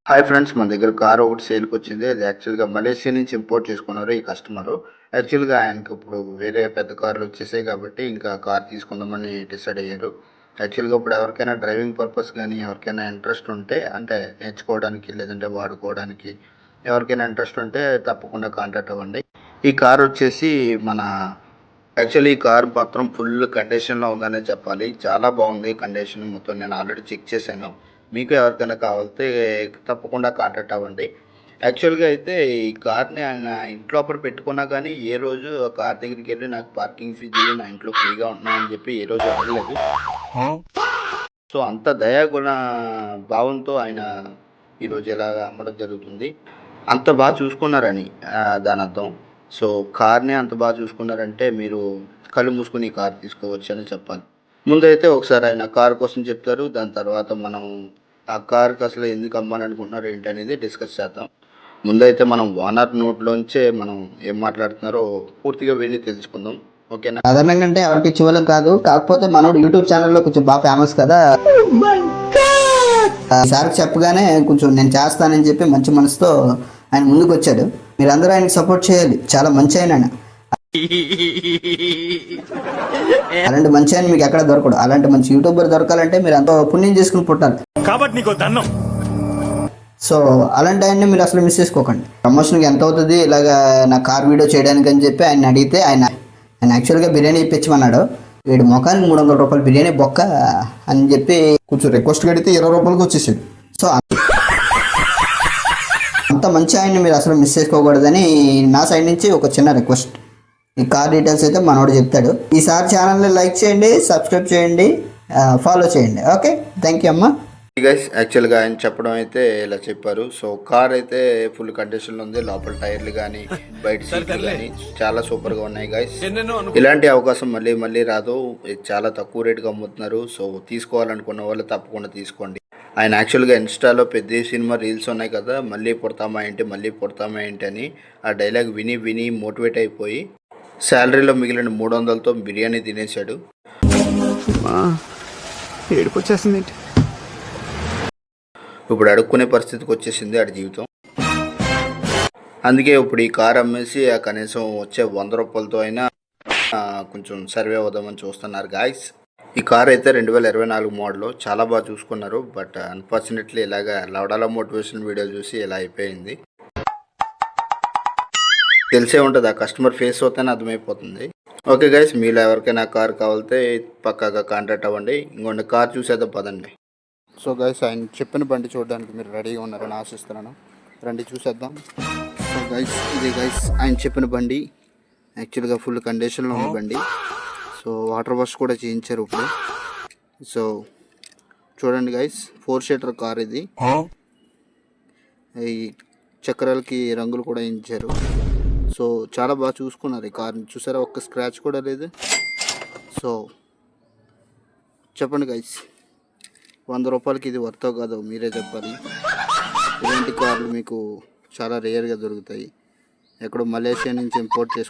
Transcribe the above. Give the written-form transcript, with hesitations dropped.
Hi friends, మన దగ్గర car ఒకటి సేల్కి వచ్చింది. అది యాక్చువల్గా మలేషియా నుంచి ఇంపోర్ట్ చేసుకున్నారు ఈ కస్టమరు. యాక్చువల్గా ఆయనకి ఇప్పుడు వేరే పెద్ద కార్లు వచ్చేసాయి కాబట్టి ఇంకా కార్ తీసుకుందామని డిసైడ్ అయ్యారు. యాక్చువల్గా ఇప్పుడు ఎవరికైనా డ్రైవింగ్ పర్పస్ కానీ ఎవరికైనా ఇంట్రెస్ట్ ఉంటే, అంటే నేర్చుకోవడానికి లేదంటే వాడుకోవడానికి ఎవరికైనా ఇంట్రెస్ట్ ఉంటే తప్పకుండా కాంటాక్ట్ అవ్వండి. ఈ కార్ వచ్చేసి మన యాక్చువల్లీ ఈ కార్ మాత్రం ఫుల్ కండిషన్లో ఉందనే చెప్పాలి. చాలా బాగుంది కండిషన్ మొత్తం. నేను ఆల్రెడీ చెక్ చేశాను. మీకు ఎవరికైనా కావాలితే తప్పకుండా కాంటాక్ట్ అవ్వండి. యాక్చువల్గా అయితే ఈ కార్ని ఆయన ఇంట్లోపల పెట్టుకున్నా కానీ ఏ రోజు ఆ కార్ దగ్గరికి వెళ్ళి నాకు పార్కింగ్ ఫీజు ఇయ్యి, నా ఇంట్లో ఫ్రీగా ఉంటున్నాయని చెప్పి ఏ రోజు అడగలేదు. సో అంత దయాగుణ భావంతో ఆయన ఈరోజు ఇలా అమ్మడం జరుగుతుంది. అంత బాగా చూసుకున్నారని దాని అర్థం. సో కార్ని అంత బాగా చూసుకున్నారంటే మీరు కళ్ళు మూసుకుని ఈ కార్ తీసుకోవచ్చు అని చెప్పాలి. ముందైతే ఒకసారి ఆయన కార్ కోసం చెప్తారు. దాని తర్వాత మనం ఆ కార్కి అసలు ఎందుకు అమ్మాలనుకుంటున్నారు ఏంటి అనేది డిస్కస్ చేద్దాం. ముందైతే మనం ఓనర్ నోట్లోంచే మనం ఏం మాట్లాడుతున్నారో పూర్తిగా విని తెలుసుకుందాం. ఓకేనా? సాధారణంగా అంటే ఎవరికి ఇచ్చేవాళ్ళం కాదు. కాకపోతే మనోడు యూట్యూబ్ ఛానల్లో కొంచెం బాగా ఫేమస్ కదా. సార్కి చెప్పగానే కొంచెం నేను చేస్తానని చెప్పి మంచి మనసుతో ఆయన ముందుకు వచ్చాడు. మీరందరూ ఆయనకి సపోర్ట్ చేయాలి. చాలా మంచి ఆయన. అలాంటి మంచి ఆయన మీకు ఎక్కడ దొరకడు. అలాంటి మంచి యూట్యూబర్ దొరకాలంటే మీరు ఎంతో పుణ్యం చేసుకుని పుట్టాలి కాబట్టి నీకు దండం. సో అలాంటి ఆయన్ని మీరు అసలు మిస్ చేసుకోకండి. ప్రమోషన్కి ఎంత అవుతుంది ఇలాగా నా కార్ వీడియో చేయడానికి అని చెప్పి ఆయన అడిగితే ఆయన యాక్చువల్గా బిర్యానీ ఇప్పించమన్నాడు. వీడి ముఖానికి 300 రూపాయలు బిర్యానీ బొక్క అని చెప్పి కొంచెం రిక్వెస్ట్ కడితే 20 రూపాయలకి వచ్చేసాడు. సో అంత మంచి ఆయన్ని మీరు అసలు మిస్ చేసుకోకూడదని నా సైడ్ నుంచి ఒక చిన్న రిక్వెస్ట్. ఈ కార్ డీటెయిల్స్ అయితే మనోడు చెప్తాడు. ఈసారి ఛానల్ని లైక్ చేయండి, సబ్స్క్రైబ్ చేయండి, ఫాలో చేయండి. ఓకే, థ్యాంక్ యూ అమ్మా. గైస్, యాక్చువల్గా ఆయన చెప్పడం అయితే ఇలా చెప్పారు. సో కార్ అయితే ఫుల్ కండిషన్లో ఉంది. లోపల టైర్లు కానీ బయట సీట్లు కానీ చాలా సూపర్గా ఉన్నాయి గైస్. ఇలాంటి అవకాశం మళ్ళీ మళ్ళీ రాదు. చాలా తక్కువ రేటుకి అమ్ముతున్నారు. సో తీసుకోవాలనుకున్న వాళ్ళు తప్పకుండా తీసుకోండి. ఆయన యాక్చువల్గా ఇన్స్టాలో పెద్ద సినిమా రీల్స్ ఉన్నాయి కదా, మళ్ళీ పుడతామా ఏంటి అని ఆ డైలాగ్ విని విని మోటివేట్ అయిపోయి శాలరీలో మిగిలిన 300తో బిర్యానీ తినేశాడు. ఏడుపు వచ్చేసింది. ఇప్పుడు అడుక్కునే పరిస్థితికి వచ్చేసింది ఆడి జీవితం. అందుకే ఇప్పుడు ఈ కార్ అమ్మేసి కనీసం వచ్చే 100 రూపాయలతో అయినా కొంచెం సర్వే అవుదామని చూస్తున్నారు గాయస్. ఈ కార్ అయితే 2024 మోడల్. చాలా బాగా చూసుకున్నారు. బట్ అన్ఫార్చునేట్లీ ఇలాగా లవడాల మోటివేషన్ వీడియో చూసి ఇలా అయిపోయింది. తెలిసే ఉంటుంది, ఆ కస్టమర్ ఫేస్ అవుతేనే అర్థమైపోతుంది. ఓకే గైస్, మీలో ఎవరికైనా కార్ కావాలితే పక్కాగా కాంటాక్ట్ అవ్వండి. ఇంకొండ కార్ చూసేద్దాం పదండి. సో గైస్, ఆయన చెప్పిన బండి చూడడానికి మీరు రెడీగా ఉన్నారని ఆశిస్తున్నాను. రండి చూసేద్దాం. సో గైస్, ఇది గైస్ ఆయన చెప్పిన బండి. యాక్చువల్గా ఫుల్ కండిషన్లో ఉన్న బండి. సో వాటర్ వాష్ కూడా చేయించారు ఇప్పుడు. సో చూడండి గైస్, 4 సీటర్ కార్ ఇది. ఈ చక్రాలకి రంగులు కూడా వేయించారు. సో చాలా బాగా చూసుకున్నారు ఈ కార్ని. చూసారా, ఒక్క స్క్రాచ్ కూడా లేదు. సో చెప్పండి గైస్, 100 రూపాయలకి ఇది వర్తో కాదో మీరే చెప్పాలి. ఇలాంటి కార్లు మీకు చాలా రేర్గా దొరుకుతాయి. ఎక్కడో మలేషియా నుంచి ఇంపోర్ట్ చేసుకుంటారు.